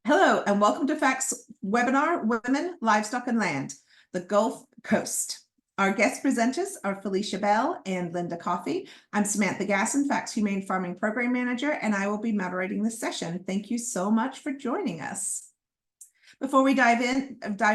Hello, and welcome to FACT's webinar, Women, Livestock and Land, the Gulf Coast. Our guest presenters are Felicia Bell and Linda Coffey. I'm Samantha Gasson, FACT's Humane Farming Program Manager, and I will be moderating this session. Thank you so much for joining us. Before we dive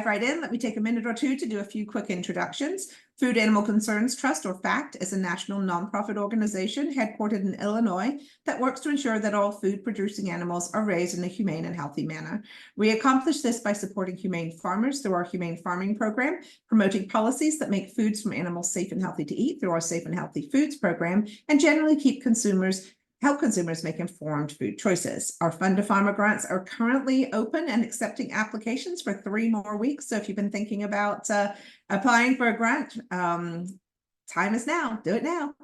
right in, let me take a minute or two to do a few quick introductions. Food Animal Concerns Trust, or FACT, is a national nonprofit organization headquartered in Illinois that works to ensure that all food-producing animals are raised in a humane and healthy manner. We accomplish this by supporting humane farmers through our humane farming program, promoting policies that make foods from animals safe and healthy to eat through our Safe and Healthy Foods program, and generally help consumers make informed food choices. Our Fund to Farmer grants are currently open and accepting applications for 3 more weeks. So if you've been thinking about applying for a grant, time is now. Do it now.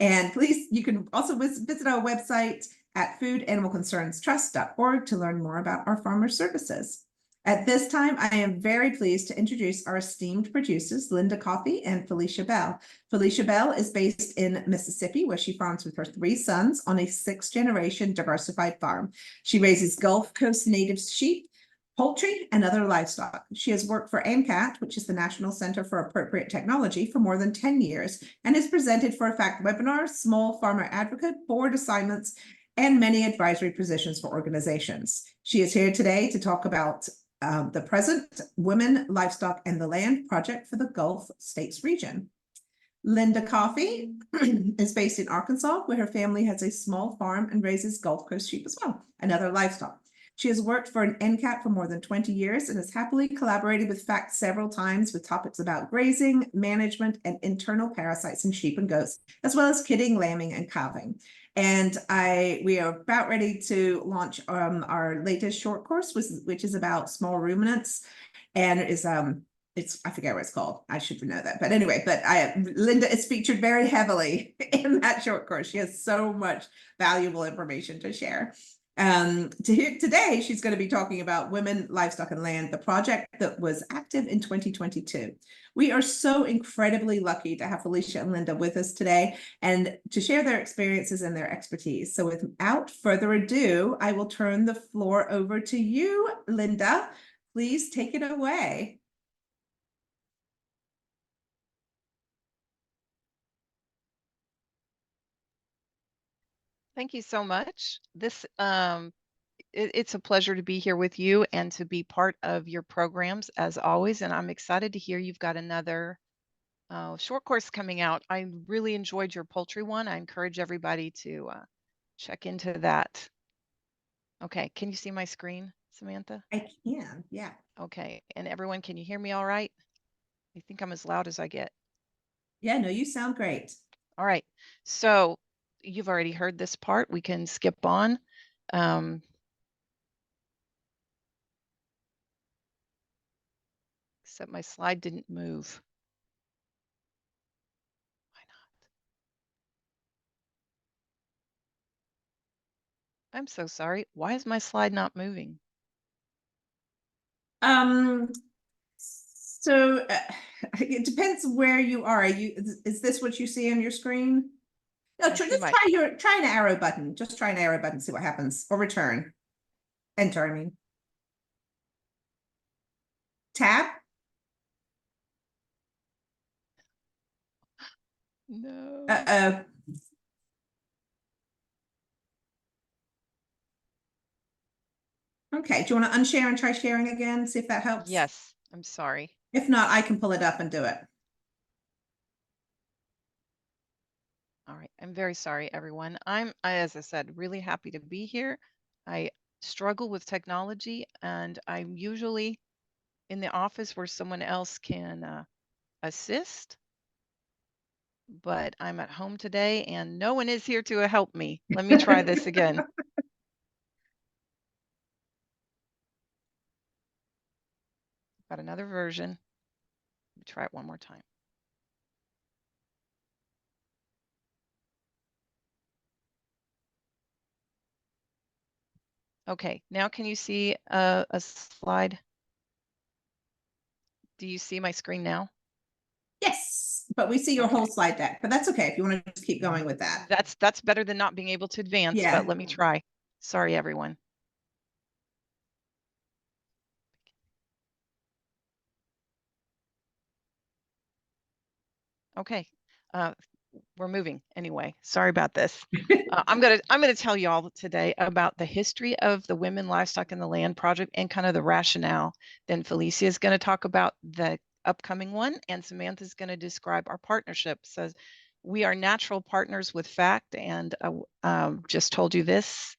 And please, you can also visit our website at foodanimalconcerns.org to learn more about our farmer services. At this time, I am very pleased to introduce our esteemed producers, Linda Coffey and Felicia Bell. Felicia Bell is based in Mississippi, where she farms with her 3 sons on a 6th-generation diversified farm. She raises Gulf Coast native sheep, poultry, and other livestock. She has worked for ANCAT, which is the National Center for Appropriate Technology, for more than 10 years, and has presented for FACT webinars, small farmer advocate, board assignments, and many advisory positions for organizations. She is here today to talk about the present Women, Livestock, and the Land project for the Gulf States region. Linda Coffey is based in Arkansas, where her family has a small farm and raises Gulf Coast sheep as well, and other livestock. She has worked for an NCAT for more than 20 years and has happily collaborated with FACT several times with topics about grazing, management, and internal parasites in sheep and goats, as well as kidding, lambing, and calving. And we are about ready to launch our latest short course, which is about small ruminants, and I forget what it's called. I should know that, but anyway. Linda is featured very heavily in that short course. She has so much valuable information to share. Today, she's going to be talking about Women, Livestock, and Land, the project that was active in 2022. We are so incredibly lucky to have Felicia and Linda with us today and to share their experiences and their expertise. So without further ado, I will turn the floor over to you, Linda. Please take it away. Thank you so much. It's a pleasure to be here with you and to be part of your programs as always. And I'm excited to hear you've got another short course coming out. I really enjoyed your poultry one. I encourage everybody to check into that. Okay, can you see my screen, Samantha? I can, yeah. Okay, and everyone, can you hear me all right? I think I'm as loud as I get. Yeah, no, you sound great. All right, so you've already heard this part. We can skip on. Except my slide didn't move. Why not? I'm so sorry. Why is my slide not moving? So it depends where you are. Is this what you see on your screen? No, just try an arrow button. Just try an arrow button, see what happens, or return. Enter, I mean. Tab. No. Uh-oh. Okay, do you want to unshare and try sharing again? See if that helps? Yes, I'm sorry. If not, I can pull it up and do it. All right, I'm very sorry, everyone. As I said, really happy to be here. I struggle with technology, and I'm usually in the office where someone else can assist, but I'm at home today and no one is here to help me. Let me try this again. Got another version. Let me try it one more time. Okay, now can you see a slide? Do you see my screen now? Yes, but we see your whole slide deck, but that's okay if you want to just keep going with that. That's better than not being able to advance, but let me try. Sorry, everyone. Okay. Uh, we're moving anyway. Sorry about this. I'm gonna tell you all today about the history of the Women Livestock in the Land project and kind of the rationale. Then Felicia is going to talk about the upcoming one, and Samantha's going to describe our partnership. So we are natural partners with FACT, and just told you this,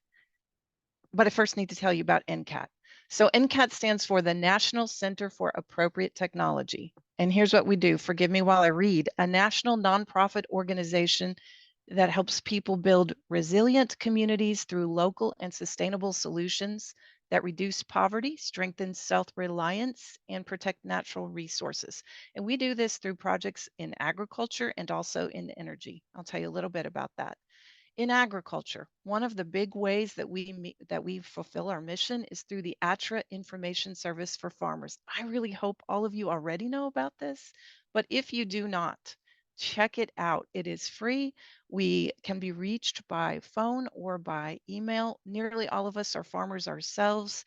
but I first need to tell you about NCAT. So NCAT stands for the National Center for Appropriate Technology. And here's what we do. Forgive me while I read. A national nonprofit organization that helps people build resilient communities through local and sustainable solutions that reduce poverty, strengthen self-reliance, and protect natural resources. And we do this through projects in agriculture and also in energy. I'll tell you a little bit about that. In agriculture, one of the big ways that we fulfill our mission is through the ATRA information service for farmers. I really hope all of you already know about this, but if you do not, check it out. It is free. We can be reached by phone or by email. Nearly all of us are farmers ourselves,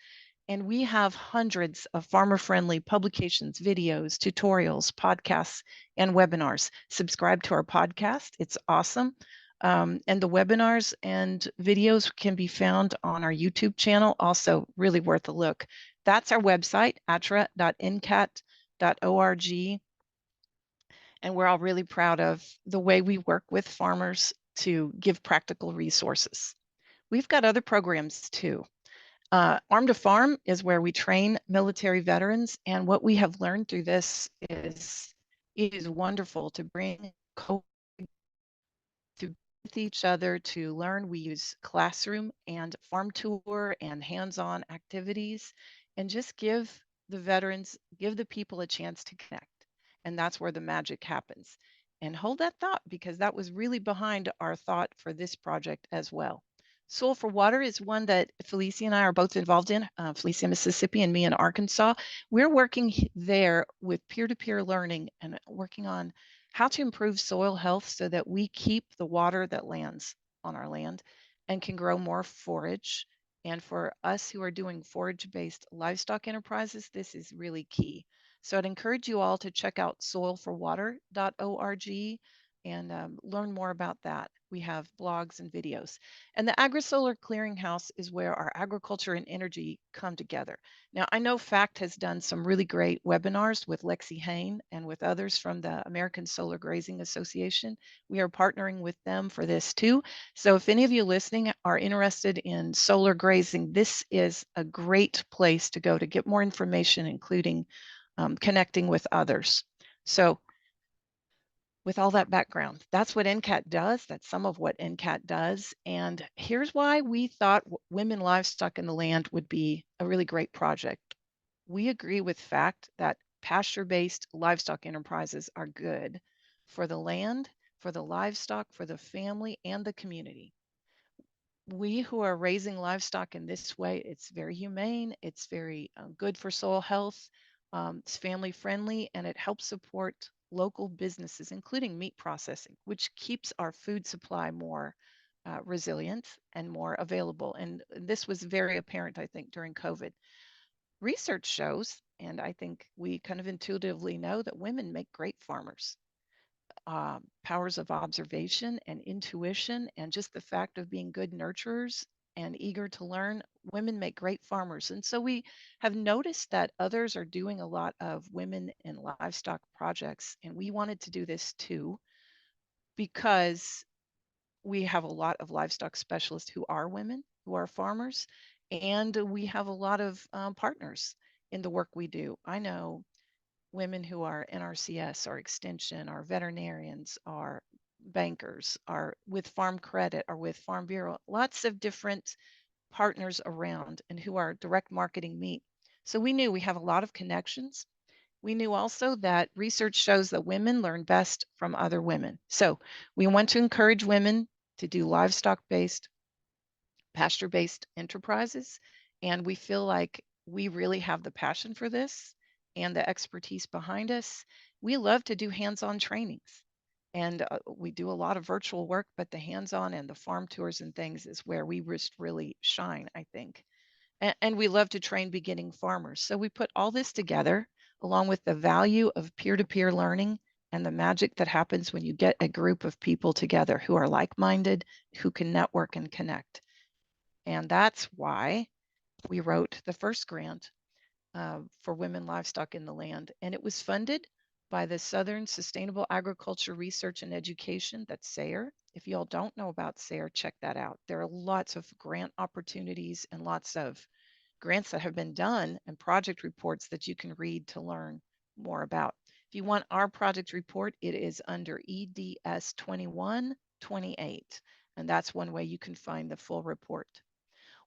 and we have hundreds of farmer-friendly publications, videos, tutorials, podcasts, and webinars. Subscribe to our podcast. It's awesome. And the webinars and videos can be found on our YouTube channel, also really worth a look. That's our website, atra.ncat.org. And we're all really proud of the way we work with farmers to give practical resources. We've got other programs too. Arm to Farm is where we train military veterans. And what we have learned through this is it is wonderful to bring to with each other to learn. We use classroom and farm tour and hands-on activities and just give the veterans, give the people a chance to connect. And that's where the magic happens. And hold that thought because that was really behind our thought for this project as well. Soil for Water is one that Felicia and I are both involved in, Felicia, Mississippi, and me in Arkansas. We're working there with peer-to-peer learning and working on how to improve soil health so that we keep the water that lands on our land and can grow more forage. And for us who are doing forage-based livestock enterprises, this is really key. So I'd encourage you all to check out soilforwater.org and learn more about that. We have blogs and videos. And the AgriSolar Clearinghouse is where our agriculture and energy come together. Now, I know FACT has done some really great webinars with Lexi Hain and with others from the American Solar Grazing Association. We are partnering with them for this too. So if any of you listening are interested in solar grazing, this is a great place to go to get more information, including connecting with others. So with all that background, that's what NCAT does. That's some of what NCAT does. And here's why we thought Women Livestock in the Land would be a really great project. We agree with FACT that pasture-based livestock enterprises are good for the land, for the livestock, for the family, and the community. We who are raising livestock in this way, it's very humane, it's very good for soil health, it's family friendly, and it helps support local businesses, including meat processing, which keeps our food supply more resilient and more available. And this was very apparent, I think, during COVID. Research shows, and I think we kind of intuitively know that women make great farmers. Powers of observation and intuition, and just the fact of being good nurturers and eager to learn, women make great farmers. And so we have noticed that others are doing a lot of women in livestock projects, and we wanted to do this too because we have a lot of livestock specialists who are women, who are farmers, and we have a lot of partners in the work we do. I know women who are NRCS or extension or veterinarians or bankers or with farm credit or with farm bureau, lots of different partners around and who are direct marketing meat. So we knew we have a lot of connections. We knew also that research shows that women learn best from other women. So we want to encourage women to do livestock based, pasture based enterprises. And we feel like we really have the passion for this and the expertise behind us. We love to do hands on trainings. And we do a lot of virtual work, but the hands on and the farm tours and things is where we just really shine, I think. And we love to train beginning farmers. So we put all this together along with the value of peer to peer learning and the magic that happens when you get a group of people together who are like-minded, who can network and connect. And that's why we wrote the first grant for women livestock in the land. And it was funded by the Southern Sustainable Agriculture Research and Education, that's SARE. If y'all don't know about SARE, check that out. There are lots of grant opportunities and lots of grants that have been done and project reports that you can read to learn more about. If you want our project report, it is under EDS 2128, and that's one way you can find the full report.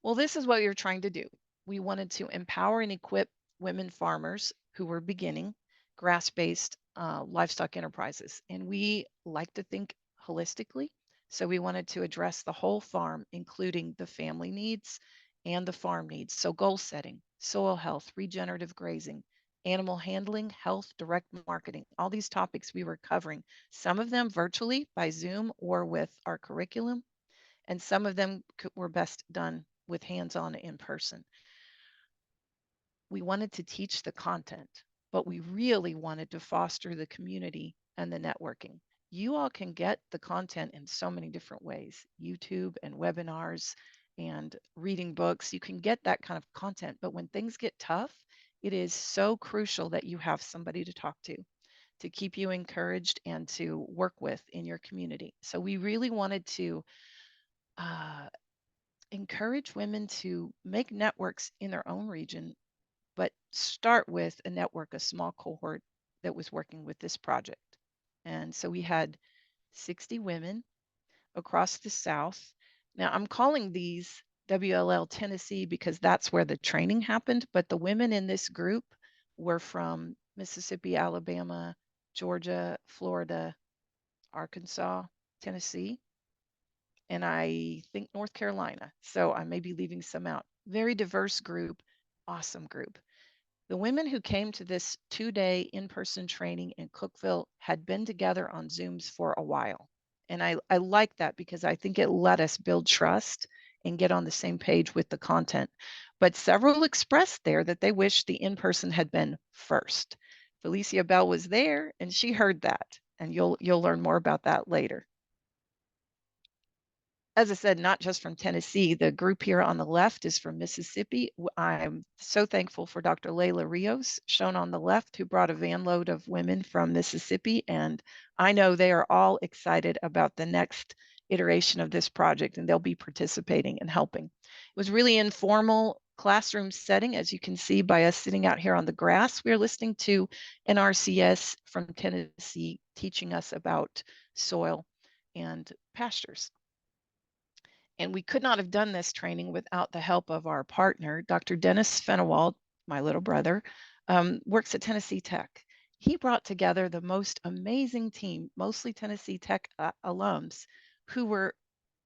Well, this is what we were trying to do. We wanted to empower and equip women farmers who were beginning grass-based livestock enterprises. And we like to think holistically. So we wanted to address the whole farm, including the family needs and the farm needs. So goal setting, soil health, regenerative grazing, animal handling, health, direct marketing, all these topics we were covering, some of them virtually by Zoom or with our curriculum, and some of them were best done with hands-on in person. We wanted to teach the content, but we really wanted to foster the community and the networking. You all can get the content in so many different ways, YouTube and webinars and reading books. You can get that kind of content, but when things get tough, it is so crucial that you have somebody to talk to keep you encouraged and to work with in your community. So we really wanted to uh, encourage women to make networks in their own region, but start with a network, a small cohort that was working with this project. And so we had 60 women across the South. Now I'm calling these WLL Tennessee because that's where the training happened, but the women in this group were from Mississippi, Alabama, Georgia, Florida, Arkansas, Tennessee, and I think North Carolina. So I may be leaving some out. Very diverse group, awesome group. The women who came to this 2-day in-person training in Cookeville had been together on Zooms for a while. And I like that because I think it let us build trust and get on the same page with the content. But several expressed there that they wish the in-person had been first. Felicia Bell was there and she heard that. And you'll learn more about that later. As I said, not just from Tennessee. The group here on the left is from Mississippi. I'm so thankful for Dr. Layla Rios, shown on the left, who brought a van load of women from Mississippi. And I know they are all excited about the next iteration of this project, and they'll be participating and helping. It was really informal classroom setting, as you can see by us sitting out here on the grass. We're listening to an RCS from Tennessee teaching us about soil and pastures. And we could not have done this training without the help of our partner, Dr. Dennis Fenewald, my little brother, works at Tennessee Tech. He brought together the most amazing team, mostly Tennessee Tech alums, who were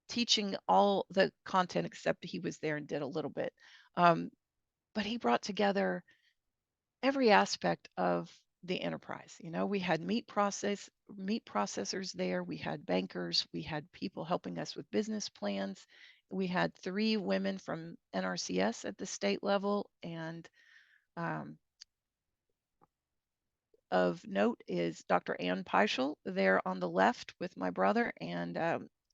teaching all the content except he was there and did a little bit. But he brought together every aspect of the enterprise. You know, we had meat processors there, we had bankers, we had people helping us with business plans. We had 3 women from NRCS at the state level, and um, of note is Dr. Ann Peischel there on the left with my brother, and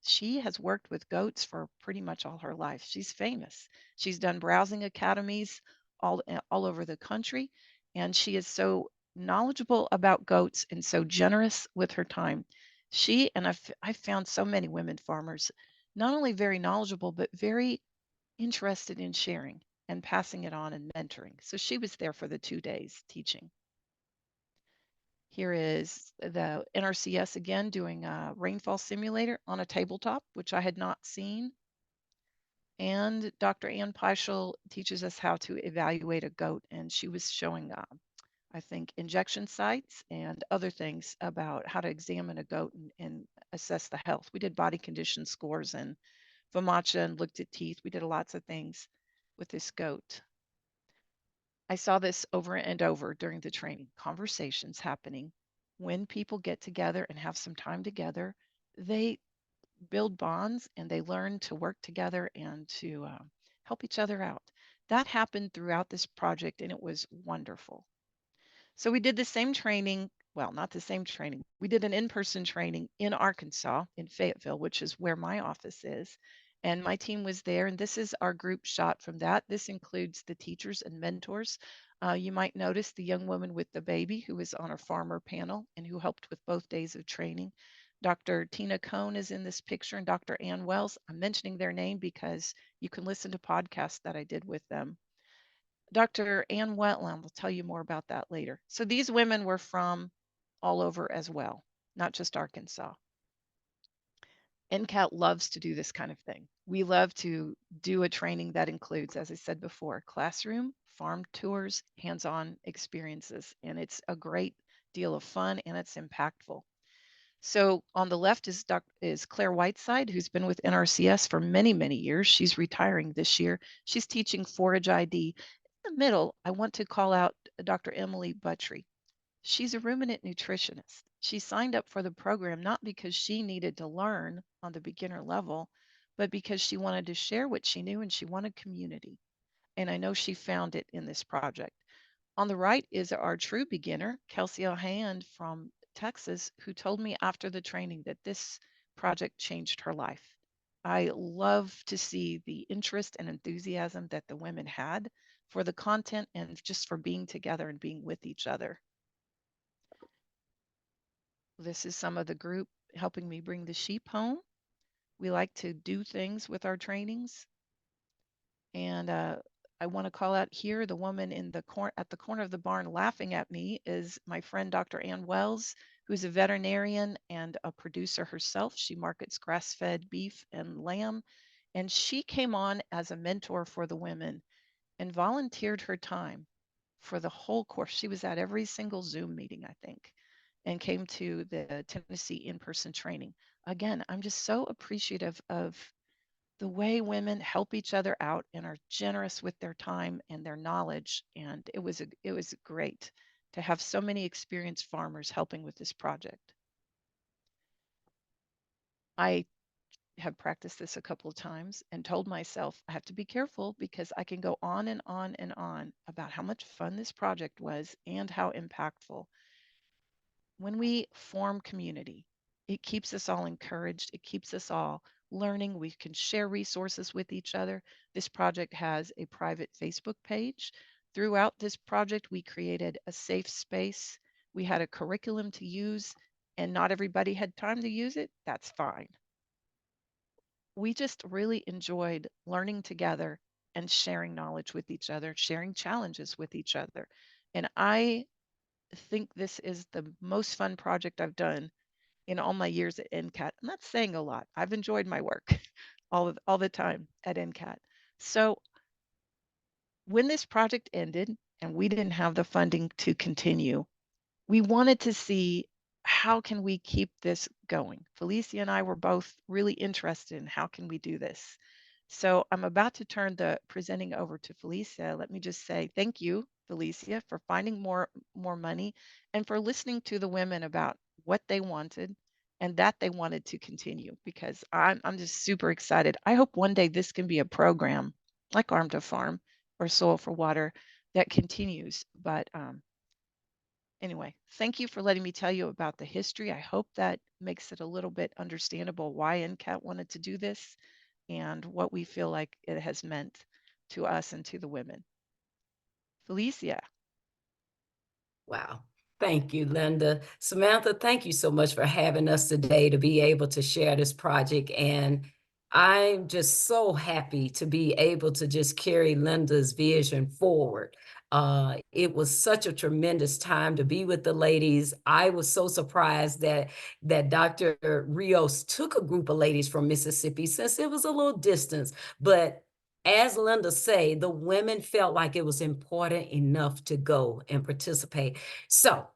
she has worked with goats for pretty much all her life. She's famous. She's done browsing academies all over the country, and she is so knowledgeable about goats and so generous with her time. She and I've found so many women farmers not only very knowledgeable but very interested in sharing and passing it on and mentoring. So she was there for the 2 days teaching. Here is the NRCS again doing a rainfall simulator on a tabletop, which I had not seen. And Dr. Ann Peischel teaches us how to evaluate a goat, and she was showing, I think, injection sites and other things about how to examine a goat and assess the health. We did body condition scores and FOMACHA and looked at teeth. We did lots of things with this goat. I saw this over and over during the training, conversations happening. When people get together and have some time together, they build bonds and they learn to work together and to help each other out. That happened throughout this project and it was wonderful. So we did the same training. Well, not the same training. We did an in-person training in Arkansas, in Fayetteville, which is where my office is. And my team was there. And this is our group shot from that. This includes the teachers and mentors. You might notice the young woman with the baby who was on our farmer panel and who helped with both days of training. Dr. Tina Cohn is in this picture and Dr. Ann Wells. I'm mentioning their name because you can listen to podcasts that I did with them. Dr. Ann Wetland will tell you more about that later. So these women were from all over as well, not just Arkansas. NCAT loves to do this kind of thing. We love to do a training that includes, as I said before, classroom, farm tours, hands on experiences. And it's a great deal of fun and it's impactful. So on the left is Claire Whiteside, who's been with NRCS for many, many years. She's retiring this year. She's teaching forage ID. In the middle, I want to call out Dr. Emily Buttry. She's a ruminant nutritionist. She signed up for the program not because she needed to learn on the beginner level, but because she wanted to share what she knew and she wanted community. And I know she found it in this project. On the right is our true beginner, Kelsey O'Hand from Texas, who told me after the training that this project changed her life. I love to see the interest and enthusiasm that the women had for the content and just for being together and being with each other. This is some of the group helping me bring the sheep home. We like to do things with our trainings. And I want to call out here the woman in the at the corner of the barn laughing at me is my friend Dr. Ann Wells, who's a veterinarian and a producer herself. She markets grass-fed beef and lamb, and she came on as a mentor for the women and volunteered her time for the whole course. She was at every single Zoom meeting, I think, and came to the Tennessee in-person training. Again, I'm just so appreciative of the way women help each other out and are generous with their time and their knowledge. And it was great to have so many experienced farmers helping with this project. I have practiced this a couple of times and told myself I have to be careful because I can go on and on and on about how much fun this project was and how impactful. When we form community, it keeps us all encouraged. It keeps us all learning. We can share resources with each other. This project has a private Facebook page. Throughout this project, we created a safe space. We had a curriculum to use, and not everybody had time to use it. That's fine. We just really enjoyed learning together and sharing knowledge with each other, sharing challenges with each other. And I think this is the most fun project I've done in all my years at NCAT. And that's saying a lot. I've enjoyed my work all the time at NCAT. So when this project ended and we didn't have the funding to continue, we wanted to see how can we keep this going. Felicia and I were both really interested in how can we do this. So I'm about to turn the presenting over to Felicia. Let me just say thank you, Felicia, for finding more money and for listening to the women about what they wanted and that they wanted to continue because I'm just super excited. I hope one day this can be a program like Arm to Farm or Soil for Water that continues. But anyway, thank you for letting me tell you about the history. I hope that makes it a little bit understandable why NCAT wanted to do this and what we feel like it has meant to us and to the women. Felicia. Wow. Thank you, Linda. Samantha, thank you so much for having us today to be able to share this project. And I'm just so happy to be able to just carry Linda's vision forward. It was such a tremendous time to be with the ladies. I was so surprised that Dr. Rios took a group of ladies from Mississippi since it was a little distance, but as Linda say, the women felt like it was important enough to go and participate. So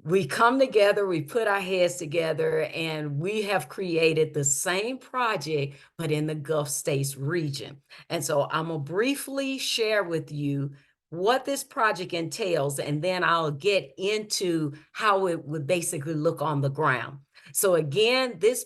we come together, we put our heads together, and we have created the same project, but in the Gulf States region. And so I'm gonna briefly share with you what this project entails, and then I'll get into how it would basically look on the ground. So again, this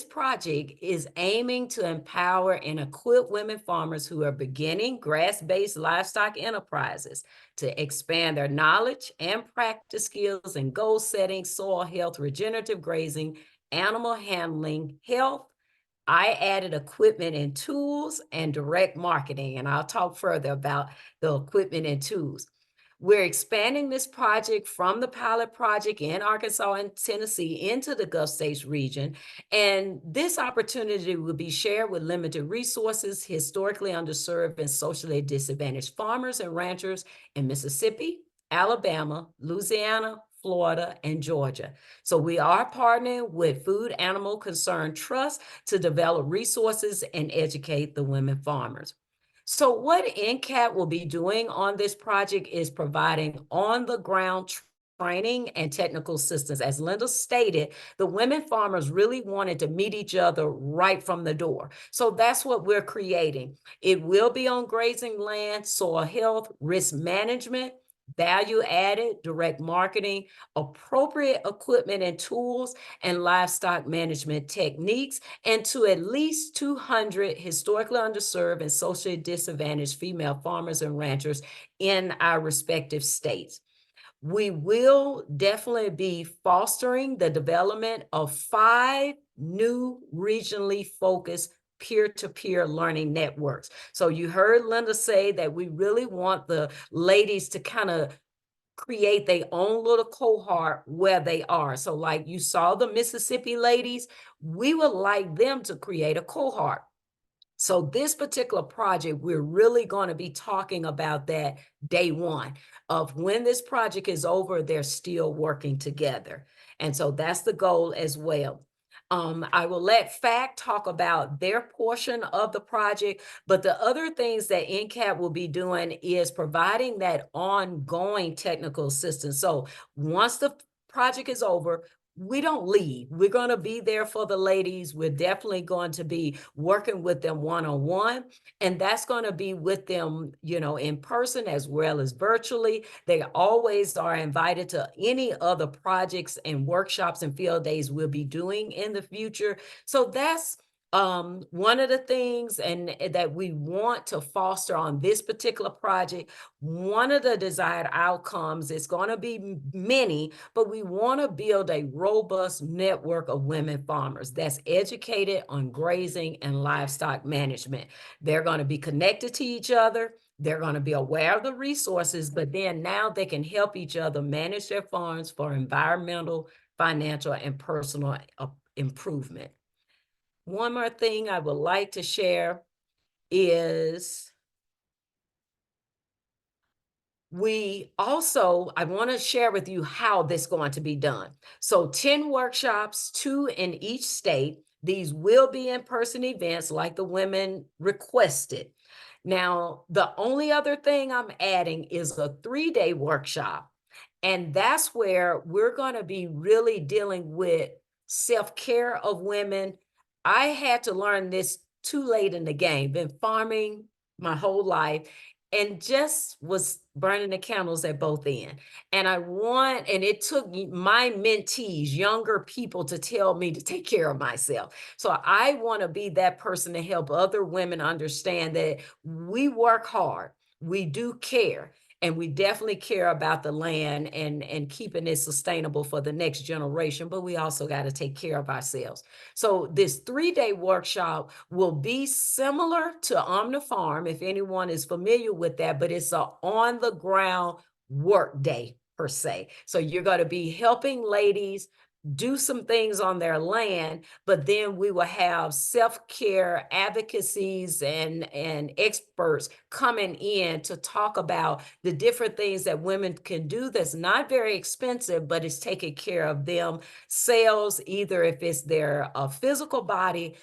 project is aiming to empower and equip women farmers who are beginning grass-based livestock enterprises to expand their knowledge and practice skills in goal setting, soil health, regenerative grazing, animal handling, health. I added equipment and tools and direct marketing, and I'll talk further about the equipment and tools. We're expanding this project from the pilot project in Arkansas and Tennessee into the Gulf States region. And this opportunity will be shared with limited resources, historically underserved and socially disadvantaged farmers and ranchers in Mississippi, Alabama, Louisiana, Florida, and Georgia. So we are partnering with Food Animal Concern Trust to develop resources and educate the women farmers. So what NCAT will be doing on this project is providing on-the-ground training and technical assistance. As Linda stated, the women farmers really wanted to meet each other right from the door. So that's what we're creating. It will be on grazing land, soil health, risk management, value added, direct marketing, appropriate equipment and tools, and livestock management techniques, and to at least 200 historically underserved and socially disadvantaged female farmers and ranchers in our respective states. We will definitely be fostering the development of 5 new regionally focused peer-to-peer learning networks. So you heard Linda say that we really want the ladies to kind of create their own little cohort where they are. So like you saw the Mississippi ladies, we would like them to create a cohort. So this particular project, we're really going to be talking about that day one of when this project is over, they're still working together. And so that's the goal as well. I will let FACT talk about their portion of the project, but the other things that NCAT will be doing is providing that ongoing technical assistance. So once the project is over, we don't leave. We're going to be there for the ladies. We're definitely going to be working with them one-on-one, and that's going to be with them, you know, in person as well as virtually. They always are invited to any other projects and workshops and field days we'll be doing in the future. So that's one of the things and that we want to foster on this particular project. One of the desired outcomes is going to be many, but we want to build a robust network of women farmers that's educated on grazing and livestock management. They're going to be connected to each other. They're going to be aware of the resources, but then now they can help each other manage their farms for environmental, financial, and personal improvement. One more thing I would like to share is I want to share with you how this is going to be done. So 10 workshops, 2 in each state. These will be in-person events like the women requested. Now, the only other thing I'm adding is a 3-day workshop. And that's where we're going to be really dealing with self-care of women. I had to learn this too late in the game, been farming my whole life and just was burning the candles at both ends. And it took my mentees, younger people, to tell me to take care of myself. So I want to be that person to help other women understand that we work hard, we do care, and we definitely care about the land and keeping it sustainable for the next generation, but we also got to take care of ourselves. So this 3-day workshop will be similar to OmniFarm, if anyone is familiar with that, but it's an on-the-ground work day per se. So you're going to be helping ladies do some things on their land, but then we will have self-care advocacies and experts coming in to talk about the different things that women can do that's not very expensive, but it's taking care of themselves, either if it's their physical body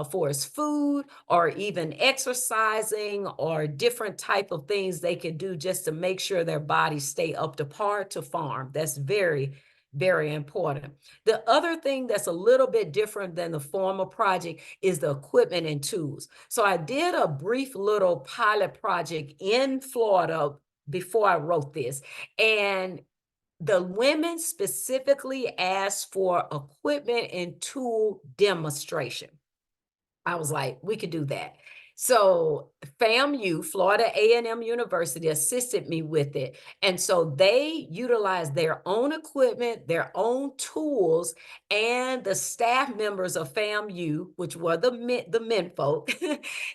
for its food, or even exercising, or different type of things they can do just to make sure their bodies stay up to par to farm. That's very, very important. The other thing that's a little bit different than the former project is the equipment and tools. So I did a brief little pilot project in Florida before I wrote this, and the women specifically asked for equipment and tool demonstration. I was like, we could do that. So FAMU, Florida A&M University, assisted me with it. And so they utilized their own equipment, their own tools, and the staff members of FAMU, which were the men folk,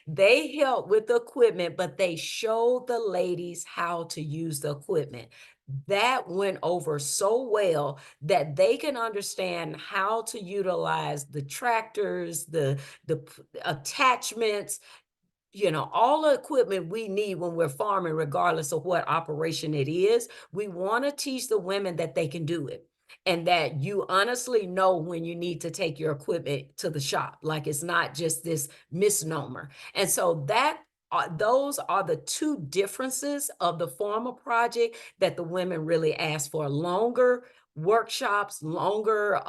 they helped with the equipment, but they showed the ladies how to use the equipment. That went over so well that they can understand how to utilize the tractors, the attachments, all the equipment we need when we're farming, regardless of what operation it is. We want to teach the women that they can do it and that you honestly know when you need to take your equipment to the shop. Like it's not just this misnomer. And so those are the two differences of the formal project that the women really asked for: longer workshops, longer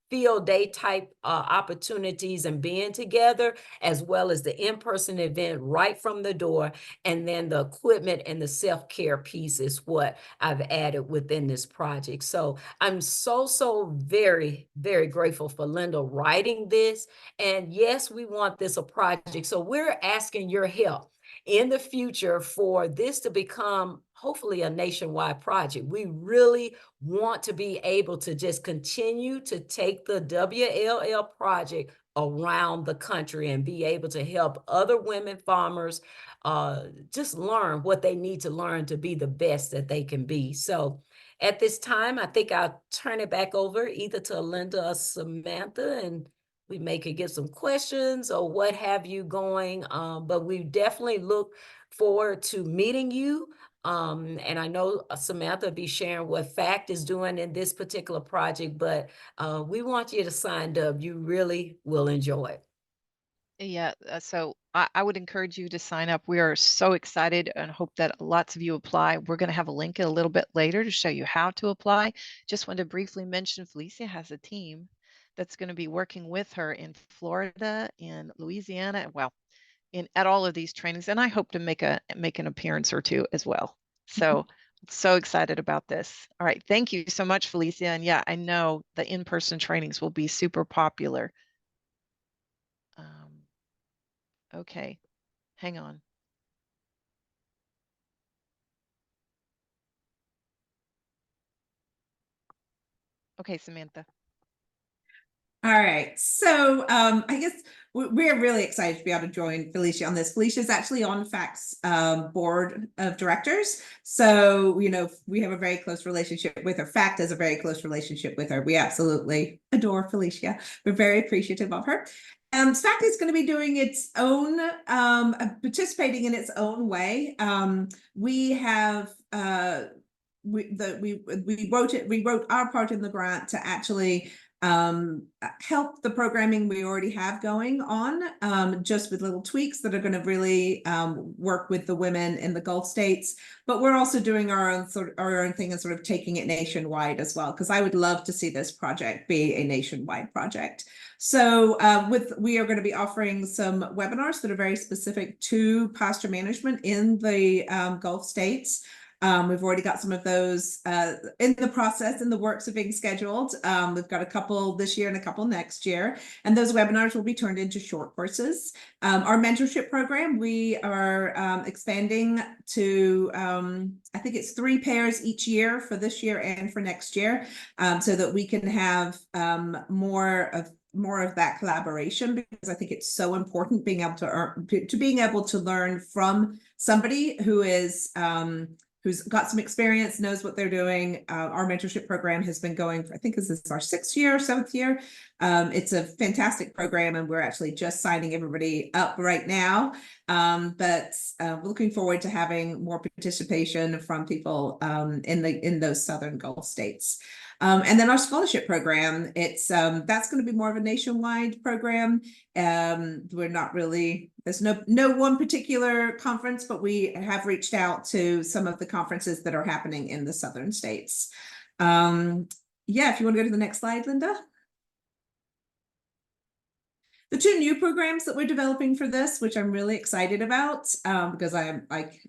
field day type opportunities and being together, as well as the in-person event right from the door. And then the equipment and the self-care piece is what I've added within this project. So I'm so very, very grateful for Linda writing this. And yes, we want this a project. So we're asking your help in the future for this to become hopefully a nationwide project. We really want to be able to just continue to take the WLL project around the country and be able to help other women farmers just learn what they need to learn to be the best that they can be. So at this time, I think I'll turn it back over either to Linda or Samantha, and we may could get some questions or what have you going. But we definitely look forward to meeting you. And I know Samantha will be sharing what FACT is doing in this particular project, but we want you to sign up. You really will enjoy it. Yeah, so I would encourage you to sign up. We are so excited and hope that lots of you apply. We're going to have a link a little bit later to show you how to apply. Just want to briefly mention Felicia has a team that's going to be working with her in Florida, in Louisiana, well, at all of these trainings, and I hope to make an appearance or two as well. So excited about this. All right, thank you so much, Felicia. And yeah, I know the in-person trainings will be super popular. Okay, hang on. Okay, Samantha. All right, so I guess we're really excited to be able to join Felicia on this. Felicia is actually on FACT's board of directors, so we have a very close relationship with her. FACT has a very close relationship with her. We absolutely adore Felicia. We're very appreciative of her. FACT is going to be doing its own, participating in its own way. We have we wrote our part in the grant to actually help the programming we already have going on, just with little tweaks that are going to really work with the women in the Gulf states. But we're also doing our own thing and sort of taking it nationwide as well, because I would love to see this project be a nationwide project. So we are going to be offering some webinars that are very specific to pasture management in the Gulf states. We've already got some of those in the process, in the works of being scheduled. We've got a couple this year and a couple next year, and those webinars will be turned into short courses. Our mentorship program, we are expanding to, I think it's 3 pairs each year for this year and for next year, so that we can have more of that collaboration, because I think it's so important being able to learn from somebody who is who's got some experience, knows what they're doing. Our mentorship program has been going for, I think this is our 6th year, 7th year. It's a fantastic program, and we're actually just signing everybody up right now. But we're looking forward to having more participation from people in those Southern Gulf states. And then our scholarship program, that's going to be more of a nationwide program. We're not really, there's no one particular conference, but we have reached out to some of the conferences that are happening in the Southern states. Yeah, if you want to go to the next slide, Linda. The 2 new programs that we're developing for this, which I'm really excited about, because I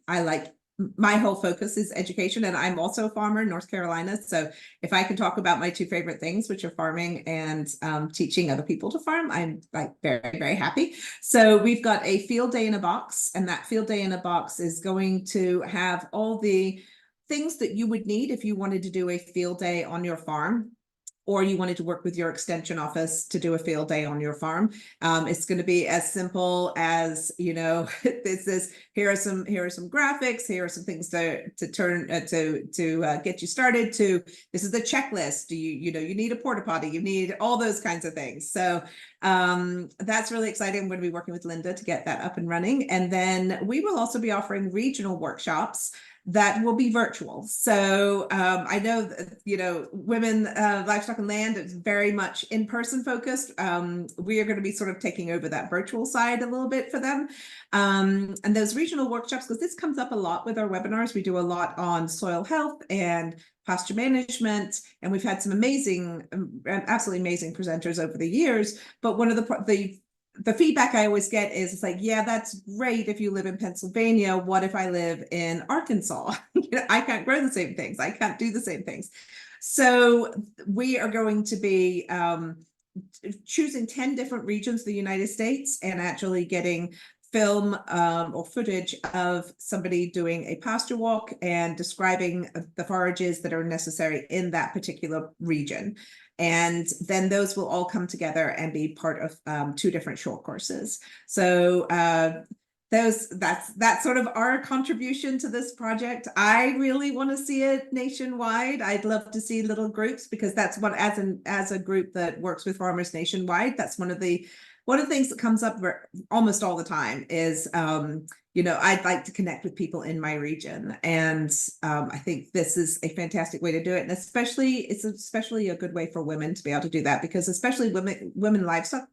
like my whole focus is education, and I'm also a farmer in North Carolina. So if I can talk about my two favorite things, which are farming and teaching other people to farm, I'm like very, very happy. So we've got a field day in a box, and that field day in a box is going to have all the things that you would need if you wanted to do a field day on your farm, or you wanted to work with your extension office to do a field day on your farm. It's going to be as simple as, this is, here are some graphics, here are some things to turn to get you started, to this is the checklist. Do you need a porta potty, you need all those kinds of things. So that's really exciting. I'm going to be working with Linda to get that up and running. And then we will also be offering regional workshops that will be virtual. So I know, women, livestock and land is very much in-person focused. We are going to be sort of taking over that virtual side a little bit for them. And those regional workshops, because this comes up a lot with our webinars, we do a lot on soil health and pasture management, and we've had some amazing, absolutely amazing presenters over the years. But one of the feedback I always get is, it's like, yeah, that's great if you live in Pennsylvania. What if I live in Arkansas? I can't grow the same things. I can't do the same things. So we are going to be choosing 10 different regions of the United States and actually getting film or footage of somebody doing a pasture walk and describing the forages that are necessary in that particular region. And then those will all come together and be part of 2 different short courses. So that's sort of our contribution to this project. I really want to see it nationwide. I'd love to see little groups, because that's what, as a group that works with farmers nationwide, that's one of the things that comes up almost all the time is, I'd like to connect with people in my region. And I think this is a fantastic way to do it. And it's especially a good way for women to be able to do that, because especially women livestock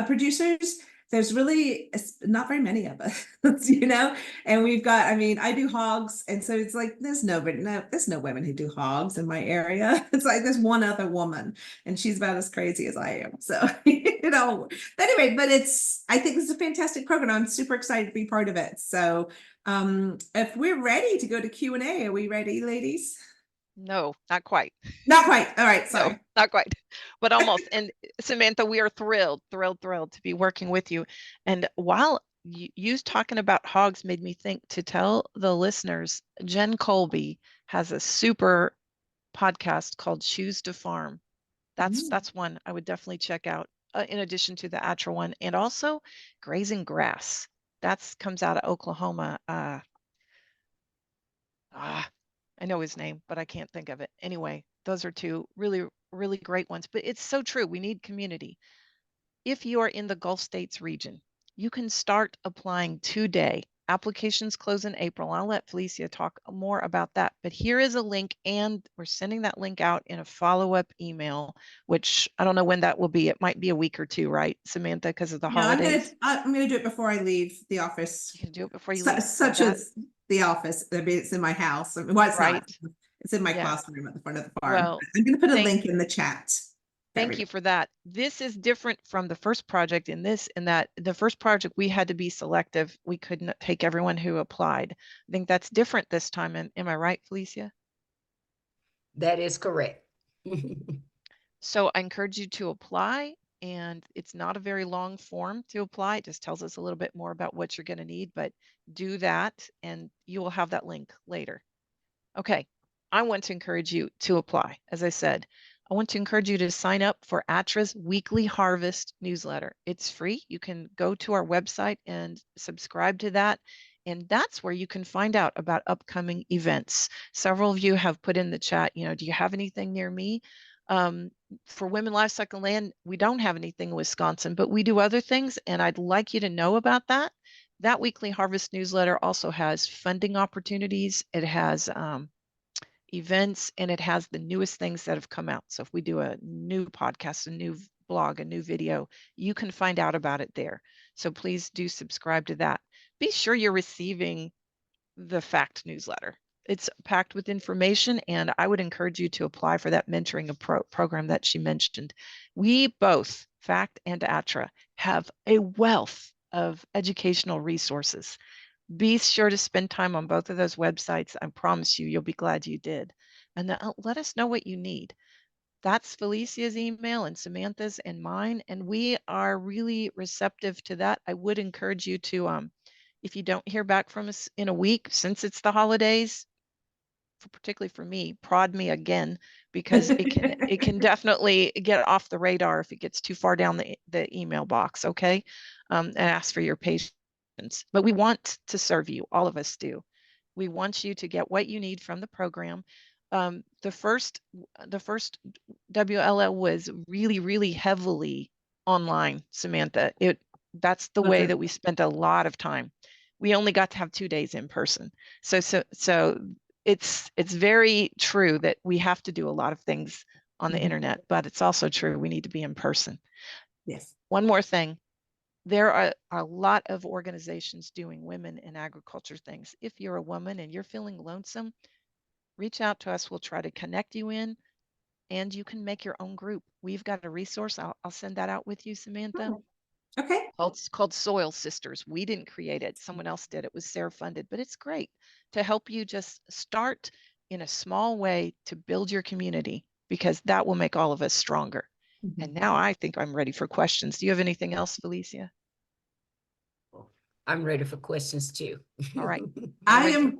producers, there's really not very many of us, and we've got, I do hogs. And so it's like, there's no women who do hogs in my area. It's like, there's one other woman and she's about as crazy as I am. So, anyway, but I think this is a fantastic program. I'm super excited to be part of it. So if we're ready to go to Q&A, are we ready, ladies? No, not quite. Not quite. All right. Sorry. No, not quite, but almost. And Samantha, we are thrilled to be working with you. And while you talking about hogs made me think to tell the listeners, Jen Colby has a super podcast called Choose to Farm. That's one I would definitely check out, in addition to the Atra one, and also Grazing Grass. That's comes out of Oklahoma. I know his name, but I can't think of it. Anyway, those are 2 really, really great ones. But it's so true. We need community. If you are in the Gulf States region, you can start applying today. Applications close in April. I'll let Felicia talk more about that. But here is a link, and we're sending that link out in a follow-up email, which I don't know when that will be. It might be a week or 2, right, Samantha, because of the holidays? I'm gonna do it before I leave the office. You can do it before you leave. Such as the office. It's in my house. Well, it's right. not. It's in my classroom at the front of the farm. Well, I'm gonna put a link in the chat. Thank you for that. This is different from the first project in that the first project we had to be selective. We couldn't take everyone who applied. I think that's different this time. Am I right, Felicia? That is correct. So I encourage you to apply, and it's not a very long form to apply. It just tells us a little bit more about what you're going to need, but do that and you will have that link later. Okay, I want to encourage you to apply. As I said, I want to encourage you to sign up for ATRA's weekly harvest newsletter. It's free. You can go to our website and subscribe to that. And that's where you can find out about upcoming events. Several of you have put in the chat, do you have anything near me? For Women, Livestock and Land, we don't have anything in Wisconsin, but we do other things. And I'd like you to know about that. That weekly harvest newsletter also has funding opportunities. It has events, and it has the newest things that have come out. So if we do a new podcast, a new blog, a new video, you can find out about it there. So please do subscribe to that. Be sure you're receiving the FACT newsletter. It's packed with information, and I would encourage you to apply for that mentoring program that she mentioned. We both, FACT and ATRA, have a wealth of educational resources. Be sure to spend time on both of those websites. I promise you, you'll be glad you did. And then let us know what you need. That's Felicia's email and Samantha's and mine, and we are really receptive to that. I would encourage you to, if you don't hear back from us in a week, since it's the holidays, particularly for me, prod me again, because it can definitely get off the radar if it gets too far down the email box. Okay, and ask for your patience. But we want to serve you. All of us do. We want you to get what you need from the program. The first WLL was really heavily online, Samantha. That's the way that we spent a lot of time. We only got to have 2 days in person. So it's very true that we have to do a lot of things on the internet, but it's also true we need to be in person. Yes. One more thing. There are a lot of organizations doing women in agriculture things. If you're a woman and you're feeling lonesome, reach out to us. We'll try to connect you in, and you can make your own group. We've got a resource. I'll send that out with you, Samantha. Okay. It's called Soil Sisters. We didn't create it. Someone else did. It was Sarah funded, but it's great to help you just start in a small way to build your community, because that will make all of us stronger. And now I think I'm ready for questions. Do you have anything else, Felicia? I'm ready for questions too. All right.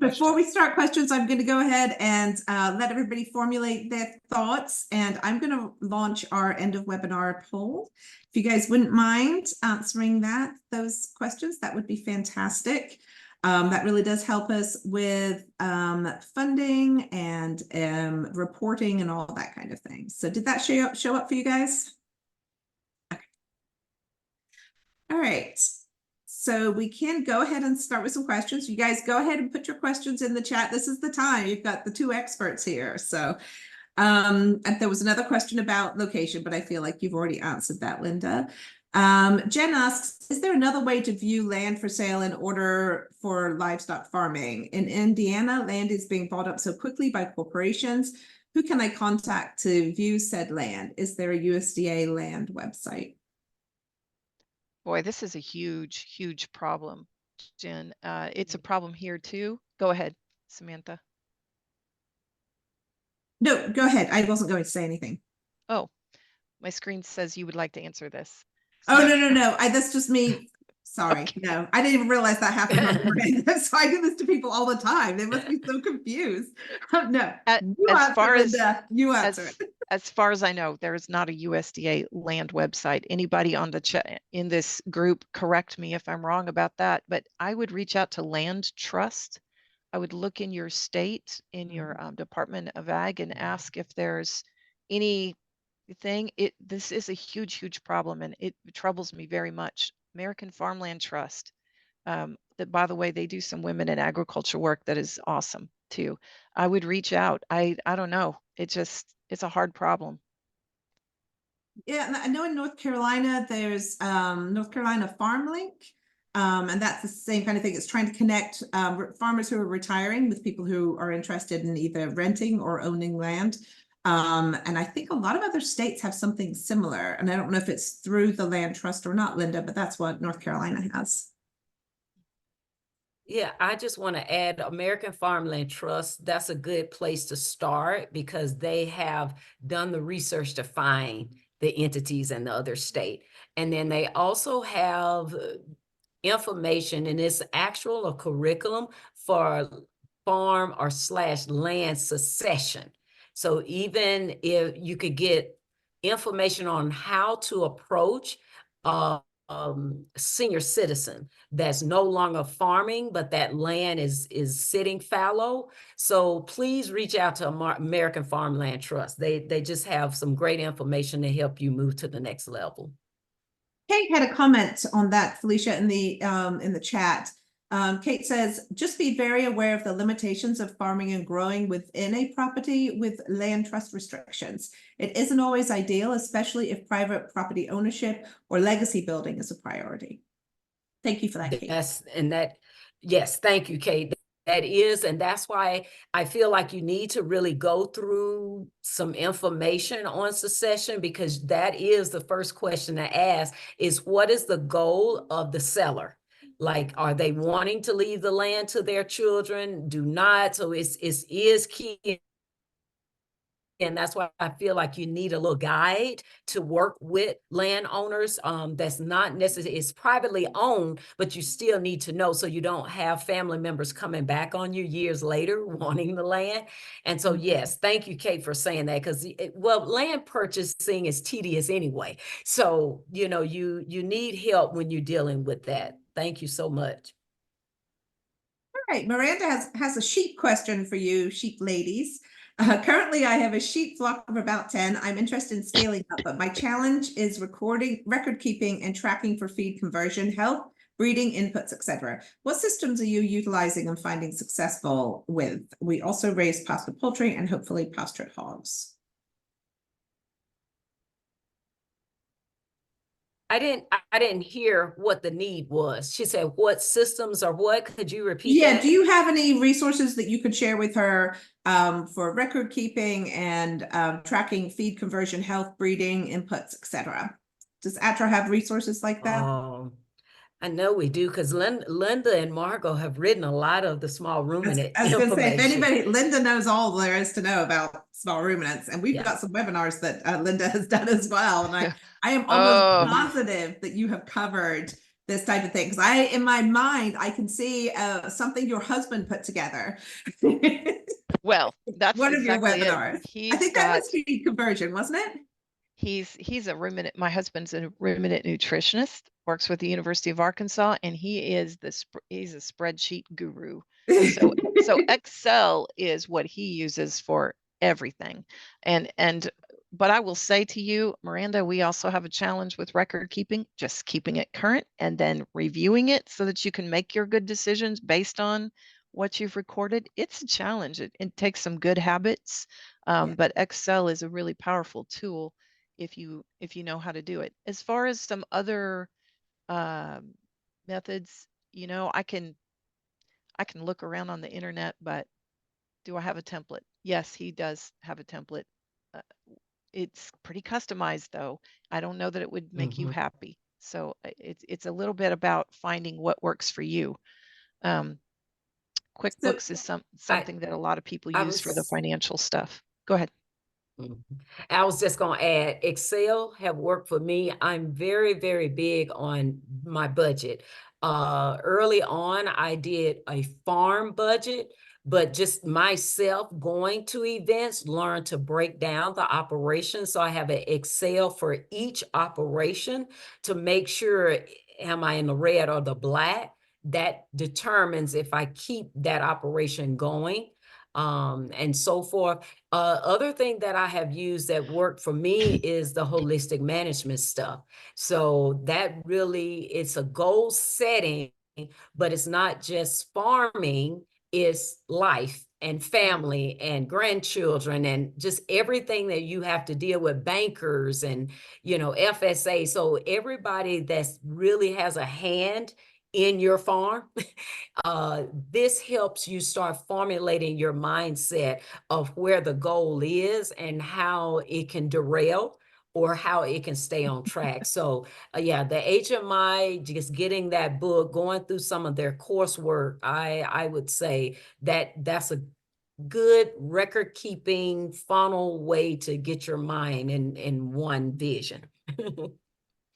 Before we start questions, I'm going to go ahead and let everybody formulate their thoughts, and I'm going to launch our end of webinar poll. If you guys wouldn't mind answering those questions, that would be fantastic. That really does help us with funding and reporting and all that kind of thing. So did that show up for you guys? Okay. All right. So we can go ahead and start with some questions. You guys go ahead and put your questions in the chat. This is the time. You've got the two experts here. So and there was another question about location, but I feel like you've already answered that, Linda. Jen asks, is there another way to view land for sale in order for livestock farming? In Indiana, land is being bought up so quickly by corporations. Who can I contact to view said land? Is there a USDA land website? Boy, this is a huge problem, Jen. It's a problem here too. Go ahead, Samantha. No, go ahead. I wasn't going to say anything. Oh, my screen says you would like to answer this. So. Oh, no. That's just me. Sorry. Okay. No, I didn't even realize that happened on your end. So I do this to people all the time. They must be so confused. No, you answer it. As far as I know, there is not a USDA land website. Anybody on the chat in this group, correct me if I'm wrong about that, but I would reach out to Land Trust. I would look in your state, in your Department of Ag, and ask if there's anything. This is a huge problem, and it troubles me very much. American Farmland Trust. That, by the way, they do some women in agriculture work that is awesome too. I would reach out. I don't know. It's a hard problem. Yeah, I know in North Carolina, there's North Carolina Farm Link. And that's the same kind of thing. It's trying to connect farmers who are retiring with people who are interested in either renting or owning land. And I think a lot of other states have something similar. And I don't know if it's through the land trust or not, Linda, but that's what North Carolina has. Yeah, I just want to add American Farmland Trust. That's a good place to start because they have done the research to find the entities in the other state. And then they also have information, and it's actual a curriculum for farm or / land succession. So even if you could get information on how to approach senior citizen that's no longer farming, but that land is sitting fallow. So please reach out to American Farmland Trust. They just have some great information to help you move to the next level. Kate had a comment on that, Felicia, in the chat. Kate says, just be very aware of the limitations of farming and growing within a property with land trust restrictions. It isn't always ideal, especially if private property ownership or legacy building is a priority. Thank you for that, Kate. Yes, thank you, Kate. That is, and that's why I feel like you need to really go through some information on succession, because that is the first question to ask is, what is the goal of the seller? Like, are they wanting to leave the land to their children? Do not. So it is key. And that's why I feel like you need a little guide to work with landowners. That's not necessarily, it's privately owned, but you still need to know so you don't have family members coming back on you years later wanting the land. And so, yes, thank you, Kate, for saying that, because well, land purchasing is tedious anyway. So, you know, you need help when you're dealing with that. Thank you so much. All right, Miranda has a sheep question for you, sheep ladies. Currently, I have a sheep flock of about 10. I'm interested in scaling up, but my challenge is record keeping, and tracking for feed conversion, health, breeding inputs, etc. What systems are you utilizing and finding successful with? We also raise pasture poultry and hopefully pastured hogs. I didn't hear what the need was. She said, what systems or what? Could you repeat Yeah, that? do you have any resources that you could share with her for record keeping and tracking feed conversion, health, breeding, inputs, etc.? Does ATRA have resources like that? I know we do, because Linda and Margot have written a lot of the small ruminant I was going to say, if information. anybody, Linda knows all there is to know about small ruminants, and we've Yeah. got some webinars that Linda has done as well. And I am Oh. almost positive that you have covered this type of thing, because in my mind, I can see something your husband put together. Well, that's One of your exactly it. webinars. I He's think that got was feed conversion, wasn't it? he's a ruminant. My husband's a ruminant nutritionist, works with the University of Arkansas, and he is he's a spreadsheet guru. So Excel is what he uses for everything. But I will say to you, Miranda, we also have a challenge with record keeping, just keeping it current and then reviewing it so that you can make your good decisions based on what you've recorded. It's a challenge. It takes some good habits, but Excel is a really powerful tool if you know how to do it. As far as some other methods, you know, I can look around on the internet, but do I have a template? Yes, he does have a template. Uh, it's pretty customized though. I don't know that it would make you happy. So it's a little bit about finding what works for you. QuickBooks is something that a lot of people use for the financial stuff. Go ahead. I was just going to add, Excel have worked for me. I'm very, very big on my budget. Early on, I did a farm budget, but just myself going to events, learned to break down the operation. So I have an Excel for each operation to make sure, am I in the red or the black? That determines if I keep that operation going, and so forth. Other thing that I have used that worked for me is the holistic management stuff. So that really, it's a goal setting, but it's not just farming, it's life and family and grandchildren and just everything that you have to deal with, bankers and, you know, FSA. So everybody that's really has a hand in your farm, this helps you start formulating your mindset of where the goal is and how it can derail or how it can stay on track. So yeah, the HMI, just getting that book, going through some of their coursework, I would say that's a good record keeping funnel way to get your mind in one vision.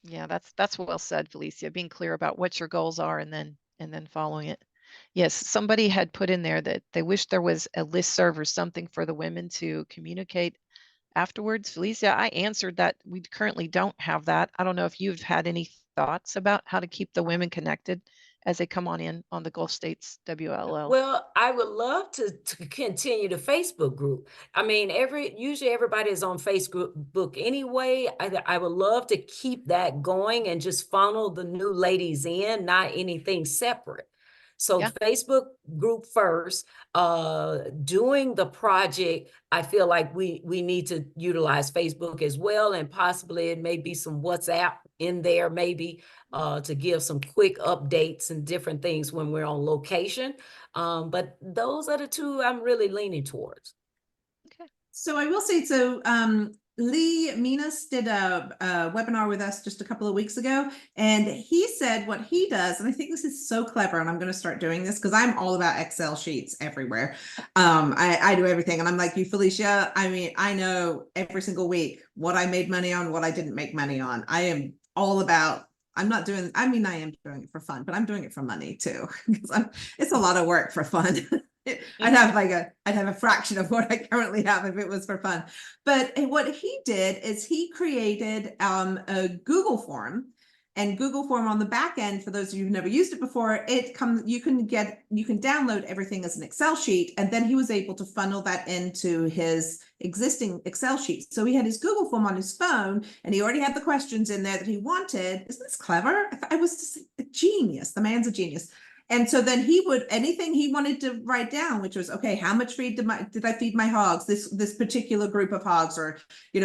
Yeah, that's well said, Felicia. Being clear about what your goals are and then following it. Yes, somebody had put in there that they wish there was a listserv or something for the women to communicate afterwards. Felicia, I answered that we currently don't have that. I don't know if you've had any thoughts about how to keep the women connected as they come on in on the Gulf States WLL. Well, I would love to continue the Facebook group. I mean, usually everybody is on Facebook anyway. I would love to keep that going and just funnel the new ladies in, not anything separate. So Yeah. Facebook group first. Doing the project, I feel like we need to utilize Facebook as well, and possibly it may be some WhatsApp in there, maybe to give some quick updates and different things when we're on location. But those are the two I'm really leaning towards. Okay. So I will say, Lee Minas did a webinar with us just a couple of weeks ago, and he said what he does, and I think this is so clever, and I'm going to start doing this because I'm all about Excel sheets everywhere. I do everything, and I'm like you, Felicia. I mean, I know every single week what I made money on, what I didn't make money on. I am all about. I'm not doing. I mean, I am doing it for fun, but I'm doing it for money too because it's a lot of work for fun. I'd have a fraction of what I currently have if it was for fun. But what he did is he created a Google form, and Google form on the back end, for those of you who've never used it before, you can download everything as an Excel sheet, and then he was able to funnel that into his existing Excel sheet. So he had his Google form on his phone, and he already had the questions in there that he wanted. Isn't this clever? I was just a genius. The man's a genius. And so then he would, anything he wanted to write down, which was, okay, how much feed did I feed my hogs, this particular group of hogs? Or,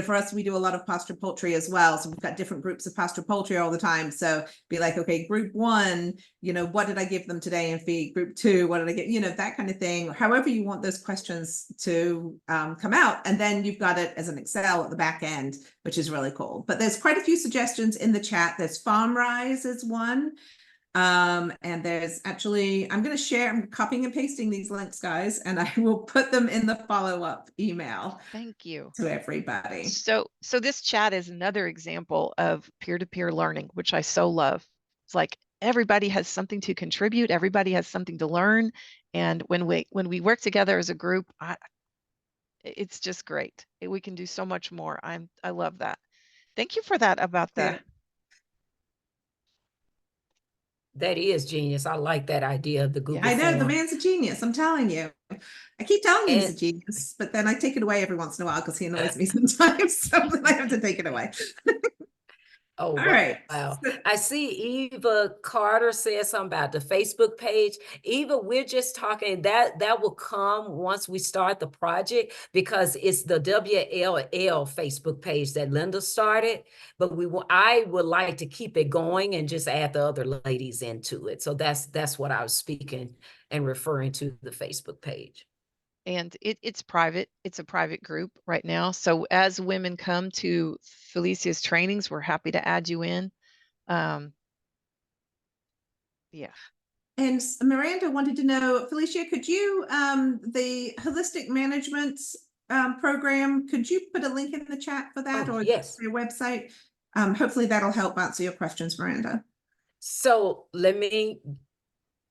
for us, we do a lot of pasture poultry as well. So we've got different groups of pasture poultry all the time. So be like, okay, group one, what did I give them today in feed? Group two, what did I get? That kind of thing. However you want those questions to come out. And then you've got it as an Excel at the back end, which is really cool. But there's quite a few suggestions in the chat. There's FarmRise is one. And there's actually, I'm copying and pasting these links, guys, and I will put them in the follow-up email. Thank you To everybody. So this chat is another example of peer-to-peer learning, which I so love. It's like everybody has something to contribute, everybody has something to learn, and when we work together as a group, it's just great. We can do so much more. I love that. Thank you for that about that. Yeah. That is genius. I like that idea of the Google I know, form. the man's a genius. I'm telling you. I keep telling you he's a genius, but then I take it away every once in a while because he annoys me sometimes. So then I have to take it away. Oh, All right. wow. I see Eva Carter says something about the Facebook page. Eva, we're just talking that will come once we start the project, because it's the WLL Facebook page that Linda started, but I would like to keep it going and just add the other ladies into it. So that's what I was speaking and referring to, the Facebook page. And it's private. It's a private group right now. So as women come to Felicia's trainings, we're happy to add you in. Yeah. And Miranda wanted to know, Felicia, could you, the holistic management program, could you put a link in the chat for that? Or yes, your website? Hopefully that'll help answer your questions, Miranda. So let me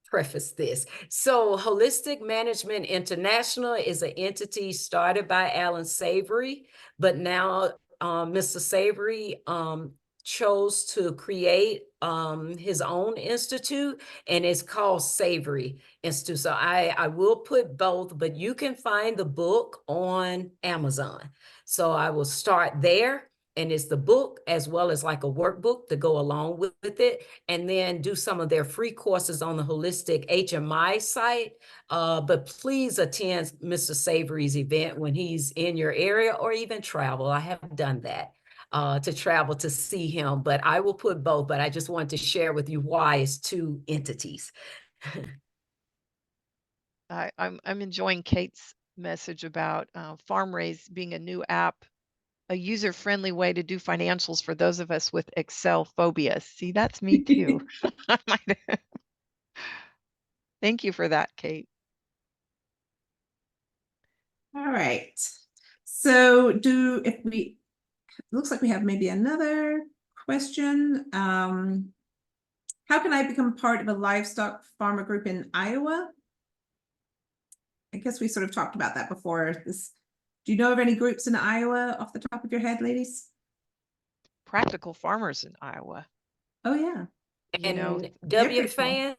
preface this. So Holistic Management International is an entity started by Alan Savory, but now Mr. Savory chose to create his own institute, and it's called Savory Institute. So I will put both, but you can find the book on Amazon. So I will start there. And it's the book as well as like a workbook to go along with it, and then do some of their free courses on the Holistic HMI site. But please attend Mr. Savory's event when he's in your area, or even travel. I have done that, to travel to see him, but I will put both, but I just wanted to share with you why it's two entities. I'm enjoying Kate's message about FarmRaise being a new app, a user-friendly way to do financials for those of us with Excel phobia. See, that's me too. Thank you for that, Kate. All right. So it looks like we have maybe another question. How can I become part of a livestock farmer group in Iowa? I guess we sort of talked about that before. Do you know of any groups in Iowa off the top of your head, ladies? Practical farmers in Iowa. Oh yeah. And WFAN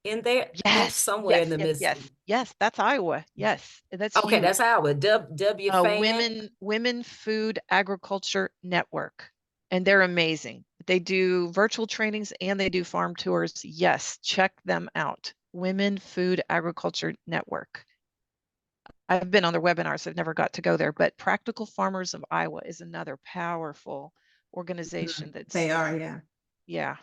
in there? Yes, somewhere in the midst. Yes, that's Iowa. Yes, that's okay. huge. That's Iowa. WFAN. Women Food Agriculture Network, and they're amazing. They do virtual trainings and they do farm tours. Yes, check them out. Women Food Agriculture Network. I've been on their webinars. I've never got to go there, but Practical Farmers of Iowa is another powerful organization. They are, yeah. Yeah.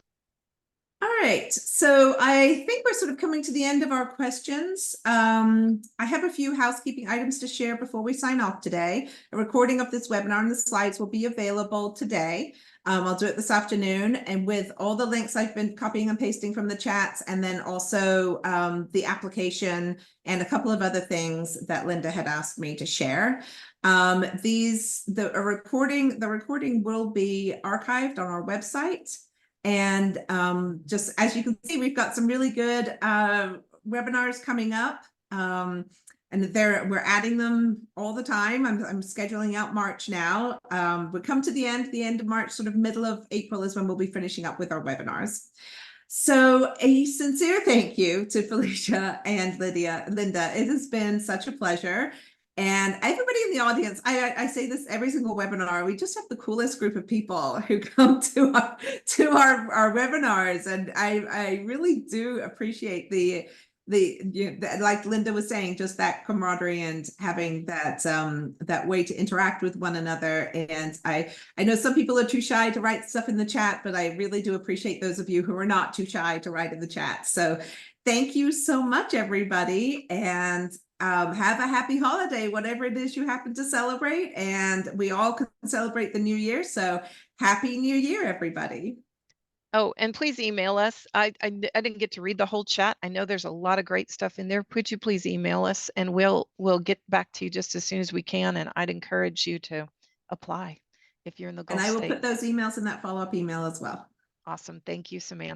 All right, so I think we're sort of coming to the end of our questions. I have a few housekeeping items to share before we sign off today. A recording of this webinar and the slides will be available today. I'll do it this afternoon, and with all the links I've been copying and pasting from the chats, and then also the application and a couple of other things that Linda had asked me to share. The recording will be archived on our website. And just as you can see, we've got some really good webinars coming up. And we're adding them all the time. I'm scheduling out March now. We come to the end of March, sort of middle of April is when we'll be finishing up with our webinars. So a sincere thank you to Felicia and Linda. It has been such a pleasure. And everybody in the audience, I say this every single webinar, we just have the coolest group of people who come to our webinars. And I really do appreciate like Linda was saying, just that camaraderie and having that way to interact with one another. And I know some people are too shy to write stuff in the chat, but I really do appreciate those of you who are not too shy to write in the chat. So thank you so much, everybody. And have a happy holiday, whatever it is you happen to celebrate. And we all can celebrate the new year. So happy new year, everybody. Oh, and please email us. I didn't get to read the whole chat. I know there's a lot of great stuff in there. Could you please email us, and we'll get back to you just as soon as we can. And I'd encourage you to apply if you're in the Gulf And I will State. put those emails in that follow-up email as well. Awesome. Thank you, Samantha.